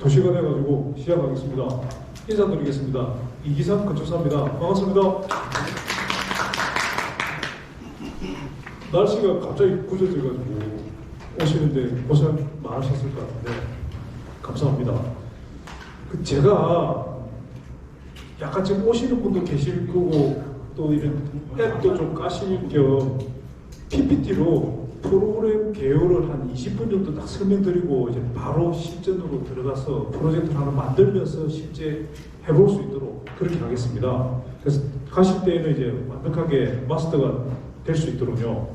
2시가 돼가지고 시작하겠습니다. 인사드리겠습니다. 이기상 건축사입니다. 반갑습니다. 날씨가 갑자기 구져져가지고 오시는데 고생 많으셨을 것 같은데 감사합니다. 제가 약간 지금 오시는 분도 계실 거고 또 이런 앱도 좀 까실 겸 PPT로 프로그램 개요를 한 20분 정도 딱 설명드리고 이제 바로 실전으로 들어가서 프로젝트를 하나 만들면서 실제 해볼 수 있도록 그렇게 하겠습니다. 그래서 가실 때에는 이제 완벽하게 마스터가 될 수 있도록요.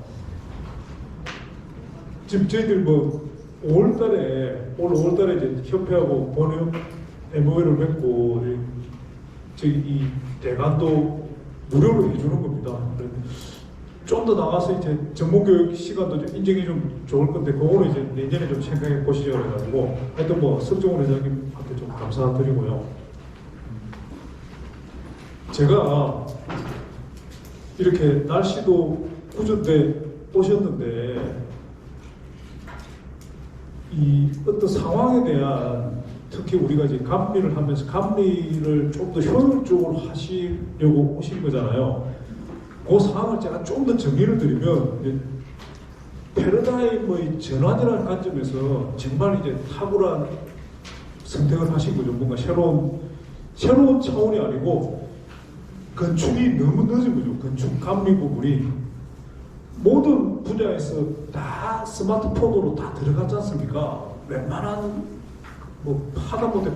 지금 저희들 뭐 5월달에 올 5월달에 이제 협회하고 번역 MOU를 맺고 저희 이 대관도 무료로 해주는 겁니다. 좀 더 나가서 이제 전문교육 시간도 좀 인정이 좀 좋을 건데 그거는 이제 내년에 좀 생각해 보시죠 그래가지고 하여튼 뭐 석정훈 회장님한테 좀 감사드리고요. 제가 이렇게 날씨도 구준데 오셨는데 이 어떤 상황에 대한 특히 우리가 이제 감리를 하면서 감리를 좀 더 효율적으로 하시려고 오신 거잖아요. 그 상황을 제가 좀 더 정리를 드리면 패러다임의 전환이라는 관점에서 정말 이제 탁월한 선택을 하신 거죠. 뭔가 새로운 차원이 아니고 건축이 너무 늦은 거죠. 건축 감리 부분이 모든 분야에서 다 스마트폰으로 다 들어갔지 않습니까? 웬만한 뭐 하다못해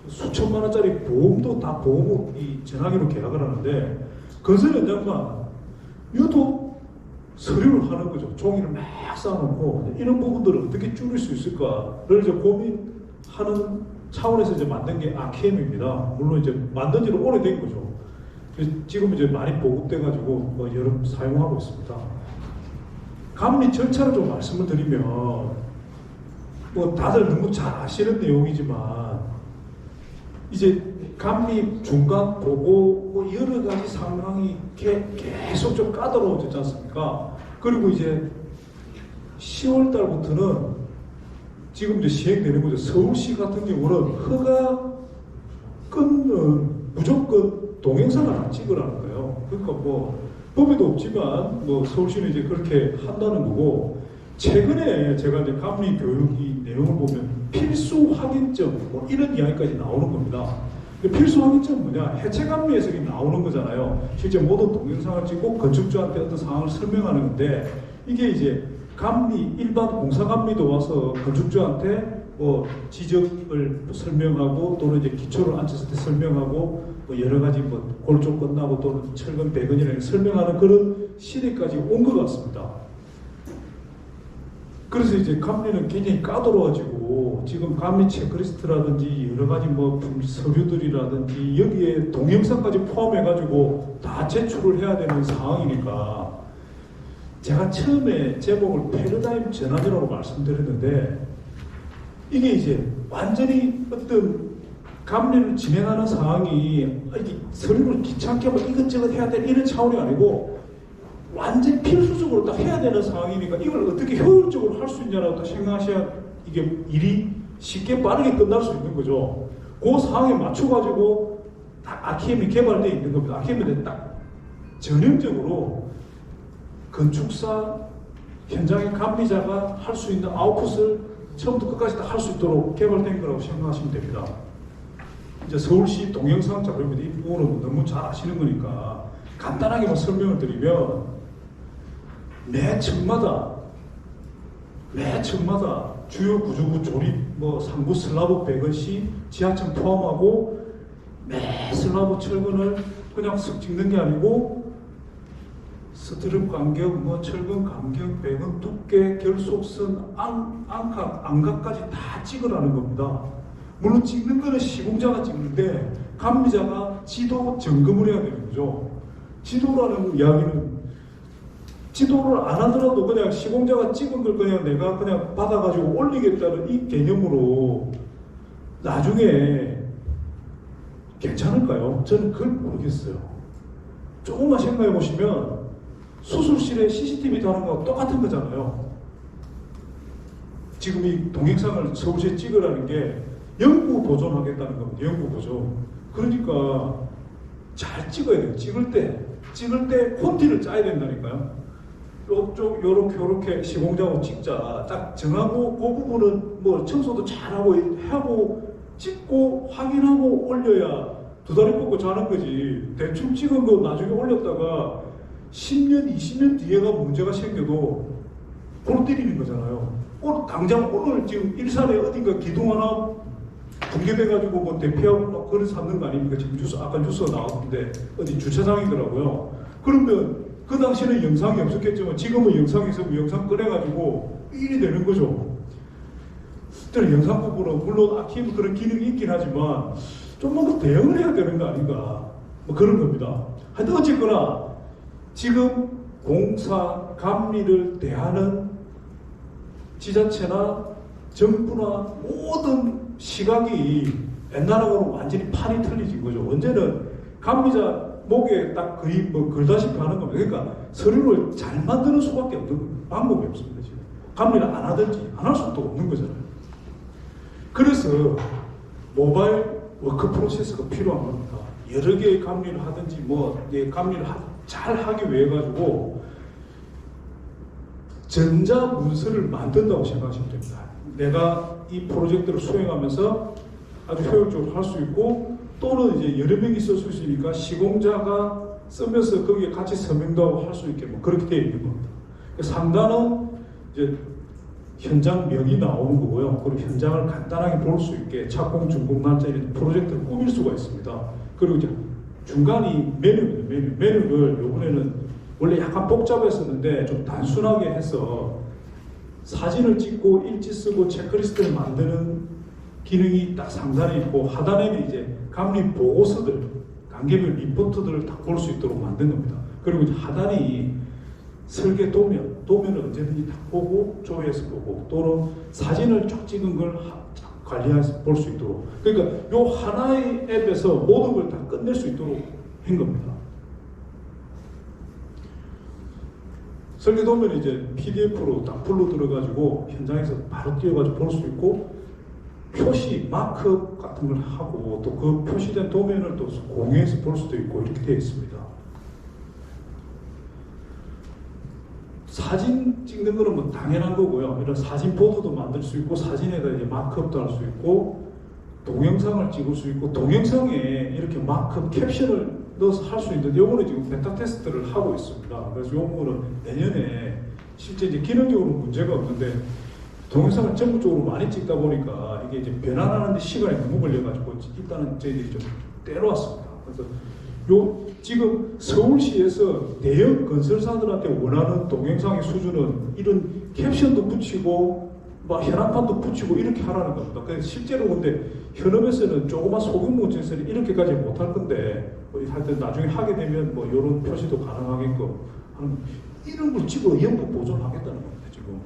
수천만 원짜리 보험도 다 보험이 전화기로 계약을 하는데 건설 현장만 유독 서류를 하는 거죠. 종이를 막 쌓아놓고 이런 부분들을 어떻게 줄일 수 있을까를 이제 고민하는 차원에서 이제 만든 게 아키엠입니다. 물론 이제 만든 지는 오래된 거죠. 지금 이제 많이 보급돼가지고 뭐 여러 사용하고 있습니다. 감리 절차를 좀 말씀을 드리면 뭐 다들 너무 잘 아시는 내용이지만 이제 감리 중간 보고 뭐 여러 가지 상황이 계속 좀 까다로워졌지 않습니까? 그리고 이제 10월 달부터는 지금 이제 시행되는 거죠. 서울시 같은 경우는 허가 끊는 무조건 동영상을 안 찍으라는 거예요. 그러니까 뭐 법에도 없지만 뭐 서울시는 이제 그렇게 한다는 거고 최근에 제가 이제 감리 교육이 내용을 보면 필수 확인점 뭐 이런 이야기까지 나오는 겁니다. 필수 확인점은 뭐냐? 해체 감리에서 나오는 거잖아요. 실제 모든 동영상을 찍고 건축주한테 어떤 상황을 설명하는 건데 이게 이제 감리 일반 공사 감리도 와서 건축주한테 뭐 지적을 설명하고 또는 이제 기초를 앉혔을 때 설명하고 뭐 여러 가지 뭐 골조 끝나고 또는 철근 배근이라는 설명하는 그런 시대까지 온 것 같습니다. 그래서 이제 감리는 굉장히 까다로워지고 지금 감리 체크리스트라든지 여러 가지 뭐 서류들이라든지 여기에 동영상까지 포함해가지고 다 제출을 해야 되는 상황이니까 제가 처음에 제목을 패러다임 전환이라고 말씀드렸는데 이게 이제 완전히 어떤 감리를 진행하는 상황이 서류를 귀찮게 뭐 이것저것 해야 될 이런 차원이 아니고 완전 필수적으로 딱 해야 되는 상황이니까 이걸 어떻게 효율적으로 할 수 있냐라고 딱 생각하셔야 이게 일이 쉽게 빠르게 끝날 수 있는 거죠. 그 상황에 맞춰가지고 딱 아키엠이 개발되어 있는 겁니다. 아키엠이 딱 전형적으로 건축사 현장의 감리자가 할 수 있는 아웃풋을 처음부터 끝까지 다 할 수 있도록 개발된 거라고 생각하시면 됩니다. 이제 서울시 동영상 자료입니다. 이 부분은 너무 잘 아시는 거니까 간단하게만 설명을 드리면 매 층마다 주요 구조부 조립 뭐 상부 슬라브 배건 시 지하층 포함하고 매 슬라브 철근을 그냥 쓱 찍는 게 아니고 스트립 간격, 뭐 철근 간격, 배건 두께, 결속선, 안각까지 다 찍으라는 겁니다. 물론 찍는 거는 시공자가 찍는데 감리자가 지도 점검을 해야 되는 거죠. 지도라는 이야기는 지도를 안 하더라도 그냥 시공자가 찍은 걸 그냥 내가 그냥 받아가지고 올리겠다는 이 개념으로 나중에 괜찮을까요? 저는 그걸 모르겠어요. 조금만 생각해 보시면 수술실에 CCTV 다는 거하고 똑같은 거잖아요. 지금 이 동영상을 서울시에 찍으라는 게 영구 보존하겠다는 겁니다. 영구 보존. 그러니까 잘 찍어야 돼요. 찍을 때 콘티를 짜야 된다니까요. 요렇게 시공자하고 찍자. 딱 정하고 그 부분은 뭐 청소도 잘하고 하고 찍고 확인하고 올려야 두 다리 뻗고 자는 거지. 대충 찍은 거 나중에 올렸다가 10년, 20년 뒤에가 문제가 생겨도 골 때리는 거잖아요. 당장 오늘 지금 일산에 어딘가 기둥 하나 붕괴돼가지고 뭐 대피하고 막 그런 삼는 거 아닙니까? 지금 아까 뉴스가 나왔는데 어디 주차장이더라고요. 그러면 그 당시에는 영상이 없었겠지만 지금은 영상이 있으면 영상 꺼내가지고 일이 되는 거죠. 저는 영상 부분은 물론 아키브 그런 기능이 있긴 하지만 좀만 더 대응을 해야 되는 거 아닌가 뭐 그런 겁니다. 하여튼 어쨌거나 지금 공사 감리를 대하는 지자체나 정부나 모든 시각이 옛날하고는 완전히 판이 틀리진 거죠. 언제는 감리자 목에 딱 거의 뭐 걸다시피 하는 겁니다. 그러니까 서류를 잘 만드는 수밖에 없는 방법이 없습니다. 지금 감리를 안 하든지 안 할 수도 없는 거잖아요. 그래서 모바일 워크 프로세스가 필요한 겁니다. 여러 개의 감리를 하든지 뭐 감리를 잘 하기 위해 가지고 전자 문서를 만든다고 생각하시면 됩니다. 내가 이 프로젝트를 수행하면서 아주 효율적으로 할 수 있고 또는 이제 여러 명이 쓸 수 있으니까 시공자가 쓰면서 거기에 같이 서명도 하고 할 수 있게 뭐 그렇게 되어 있는 겁니다. 상단은 이제 현장명이 나오는 거고요. 그리고 현장을 간단하게 볼 수 있게 착공, 준공 날짜 이런 프로젝트를 꾸밀 수가 있습니다. 그리고 이제 중간이 메뉴입니다. 메뉴를 이번에는 원래 약간 복잡했었는데 좀 단순하게 해서 사진을 찍고 일지 쓰고 체크리스트를 만드는 기능이 딱 상단에 있고 하단에는 이제 감리 보고서들, 단계별 리포트들을 다 볼 수 있도록 만든 겁니다. 그리고 이제 하단이 설계 도면을 언제든지 다 보고 조회해서 보고 또는 사진을 쫙 찍은 걸 관리해서 볼 수 있도록 그러니까 요 하나의 앱에서 모든 걸 다 끝낼 수 있도록 한 겁니다. 설계 도면이 이제 PDF로 딱 불러 들어가지고 현장에서 바로 띄워가지고 볼 수 있고 표시, 마크업 같은 걸 하고 또 그 표시된 도면을 또 공유해서 볼 수도 있고 이렇게 되어 있습니다. 사진 찍는 거는 뭐 당연한 거고요. 이런 사진 보드도 만들 수 있고 사진에다 이제 마크업도 할 수 있고 동영상을 찍을 수 있고 동영상에 이렇게 마크업 캡션을 넣어서 할 수 있는데 요거는 지금 베타 테스트를 하고 있습니다. 그래서 요거는 내년에 실제 이제 기능적으로 문제가 없는데 동영상을 전국적으로 많이 찍다 보니까 이게 이제 변환하는데 시간이 너무 걸려가지고 일단은 저희들이 좀 때려왔습니다. 그래서 지금 서울시에서 대형 건설사들한테 원하는 동영상의 수준은 이런 캡션도 붙이고 막 현황판도 붙이고 이렇게 하라는 겁니다. 그래서 실제로 근데 현업에서는 조그만 소규모 건설이 이렇게까지 못할 건데 하여튼 나중에 하게 되면 뭐 이런 표시도 가능하게끔 하는 이런 걸 찍어 연구 보존하겠다는 겁니다. 지금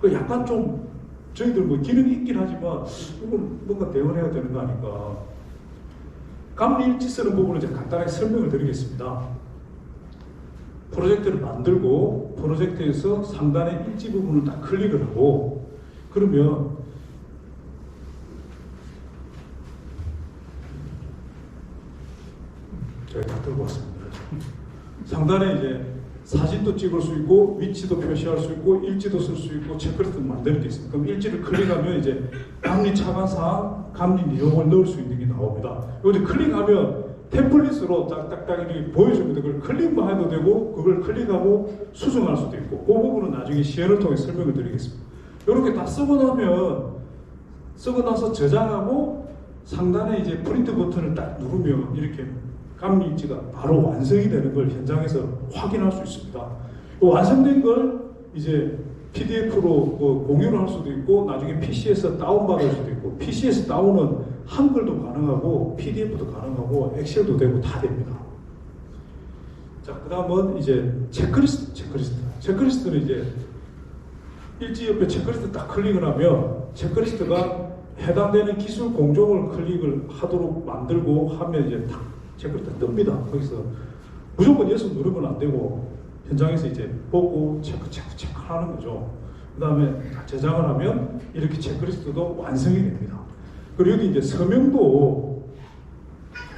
그 약간 좀 저희들 뭐 기능이 있긴 하지만 이건 뭔가 대응해야 되는 거 아닌가. 감리 일지 쓰는 부분을 이제 간단하게 설명을 드리겠습니다. 프로젝트를 만들고 프로젝트에서 상단의 일지 부분을 딱 클릭을 하고 그러면 제가 다 들고 왔습니다. 상단에 이제 사진도 찍을 수 있고 위치도 표시할 수 있고 일지도 쓸 수 있고 체크리스트도 만들 게 있습니다. 그럼 일지를 클릭하면 이제 감리 차관사항, 감리 내용을 넣을 수 있는 게 나옵니다. 이거 클릭하면 템플릿으로 딱딱딱 이렇게 보여줍니다. 그걸 클릭만 해도 되고 그걸 클릭하고 수정할 수도 있고 그 부분은 나중에 시연을 통해 설명을 드리겠습니다. 이렇게 다 쓰고 나서 저장하고 상단에 이제 프린트 버튼을 딱 누르면 이렇게 감리 일지가 바로 완성이 되는 걸 현장에서 확인할 수 있습니다. 완성된 걸 이제 PDF로 공유를 할 수도 있고 나중에 PC에서 다운받을 수도 있고 PC에서 다운은 한글도 가능하고 PDF도 가능하고 엑셀도 되고 다 됩니다. 자, 그 다음은 이제 체크리스트는 이제 일지 옆에 체크리스트 딱 클릭을 하면 체크리스트가 해당되는 기술 공정을 클릭을 하도록 만들고 하면 이제 딱 체크리스트 뜹니다. 거기서 무조건 예스 누르면 안 되고 현장에서 이제 보고 체크하는 거죠. 그 다음에 저장을 하면 이렇게 체크리스트도 완성이 됩니다. 그리고 이제 서명도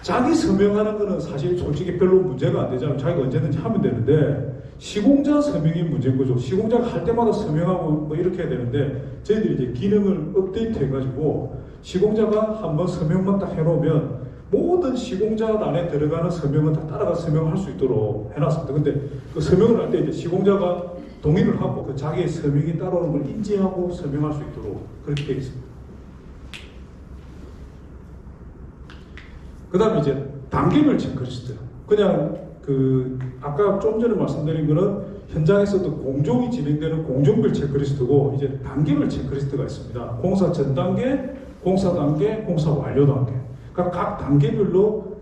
자기 서명하는 거는 사실 솔직히 별로 문제가 안 되잖아요. 자기가 언제든지 하면 되는데 시공자 서명이 문제인 거죠. 시공자가 할 때마다 서명하고 뭐 이렇게 해야 되는데 저희들이 이제 기능을 업데이트 해가지고 시공자가 한번 서명만 딱 해놓으면 모든 시공자란에 들어가는 서명은 다 따라가 서명할 수 있도록 해놨습니다. 근데 그 서명을 할 때 이제 시공자가 동의를 하고 그 자기의 서명이 따라오는 걸 인지하고 서명할 수 있도록 그렇게 되어 있습니다. 그 다음에 이제 단계별 체크리스트. 그냥 아까 좀 전에 말씀드린 거는 현장에서도 공종이 진행되는 공종별 체크리스트고 이제 단계별 체크리스트가 있습니다. 공사 전 단계, 공사 단계, 공사 완료 단계. 그러니까 각 단계별로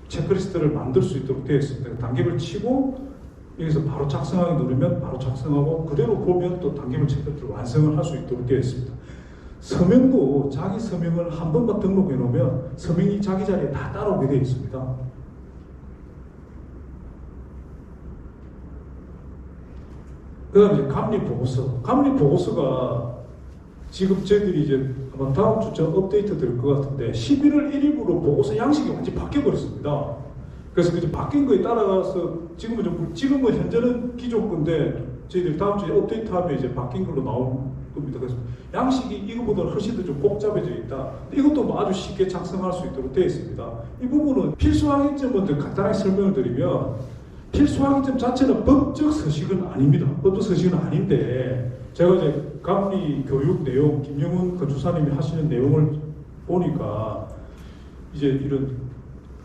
체크리스트를 만들 수 있도록 되어 있습니다. 단계별 치고 여기서 바로 작성하기 누르면 바로 작성하고 그대로 보면 또 단계별 체크리스트를 완성을 할 수 있도록 되어 있습니다. 서명도 자기 서명을 한 번만 등록해 놓으면 서명이 자기 자리에 다 따라오게 되어 있습니다. 그 다음에 이제 감리보고서. 감리보고서가 지금 저희들이 이제 아마 다음 주쯤 업데이트 될 것 같은데 11월 1일부로 보고서 양식이 완전히 바뀌어버렸습니다. 그래서 이제 바뀐 거에 따라가서 지금은 현재는 기존 건데 저희들 다음 주에 업데이트하면 이제 바뀐 걸로 나올 겁니다. 그래서 양식이 이거보다 훨씬 더 좀 복잡해져 있다. 이것도 뭐 아주 쉽게 작성할 수 있도록 되어 있습니다. 이 부분은 필수 항의점을 간단하게 설명을 드리면 필수 항의점 자체는 법적 서식은 아닙니다. 법적 서식은 아닌데 제가 이제 감리 교육 내용 김영훈 건축사님이 하시는 내용을 보니까 이제 이런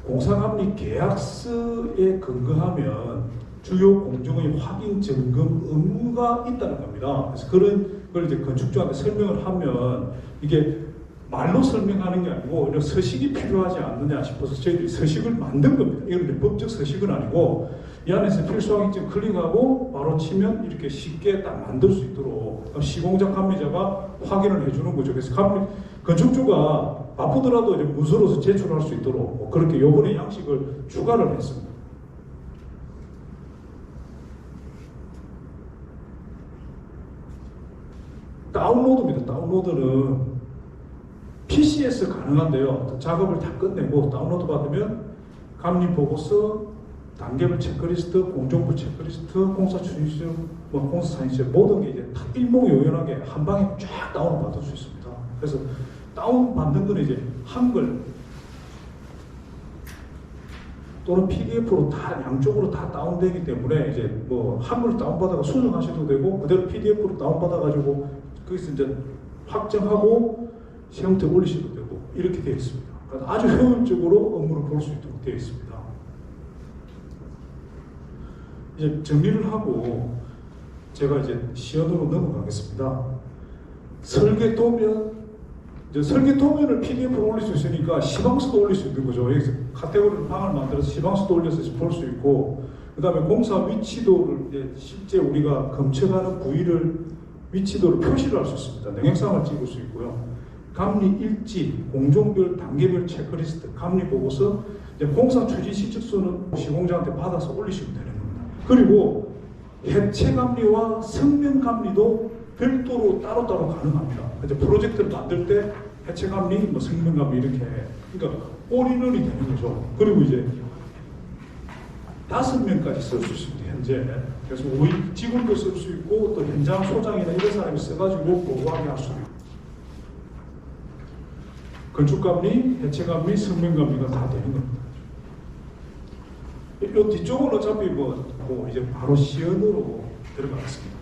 공사감리 계약서에 근거하면 주요 공정의 확인 점검 의무가 있다는 겁니다. 그래서 그런 걸 이제 건축주한테 설명을 하면 이게 말로 설명하는 게 아니고 이런 서식이 필요하지 않느냐 싶어서 저희들이 서식을 만든 겁니다. 이건 법적 서식은 아니고 이 안에서 필수항의점 클릭하고 바로 치면 이렇게 쉽게 딱 만들 수 있도록 시공자 감리자가 확인을 해주는 거죠. 그래서 건축주가 바쁘더라도 이제 문서로서 제출할 수 있도록 뭐 그렇게 요번에 양식을 추가를 했습니다. 다운로드입니다. 다운로드는 PC에서 가능한데요. 작업을 다 끝내고 다운로드 받으면 감리보고서, 단계별 체크리스트, 공정부 체크리스트, 공사 추진서, 공사 사인서 모든 게 이제 다 일목요연하게 한 방에 쫙 다운을 받을 수 있습니다. 그래서 다운 받는 거는 이제 한글 또는 PDF로 다 양쪽으로 다 다운되기 때문에 이제 뭐 한글 다운받아가 수정하셔도 되고 그대로 PDF로 다운받아가지고 거기서 이제 확정하고 시험부터 올리셔도 되고 이렇게 되어 있습니다. 그래서 아주 효율적으로 업무를 볼 수 있도록 되어 있습니다. 이제 정리를 하고 제가 이제 시연으로 넘어가겠습니다. 설계도면 이제 설계도면을 PDF로 올릴 수 있으니까 시방서도 올릴 수 있는 거죠. 여기서 카테고리를 방을 만들어서 시방서도 올려서 볼 수 있고 그 다음에 공사 위치도를 이제 실제 우리가 검증하는 부위를 위치도를 표시를 할 수 있습니다. 냉행상을 찍을 수 있고요. 감리 일지, 공종별, 단계별 체크리스트, 감리 보고서, 이제 공사 추진 시책서는 시공자한테 받아서 올리시면 되는 겁니다. 그리고 해체 감리와 성명 감리도 별도로 따로따로 가능합니다. 이제 프로젝트를 만들 때 해체 감리, 뭐 성명 감리 이렇게 그러니까 올인원이 되는 거죠. 그리고 이제 5명까지 쓸 수 있습니다. 현재. 그래서 5인 직원도 쓸 수 있고 또 현장 소장이나 이런 사람이 써가지고 보고하게 할 수 있고 건축감리, 해체감리, 성명감리가 다 되는 겁니다. 이 뒤쪽은 어차피 뭐 이제 바로 시연으로 들어가겠습니다.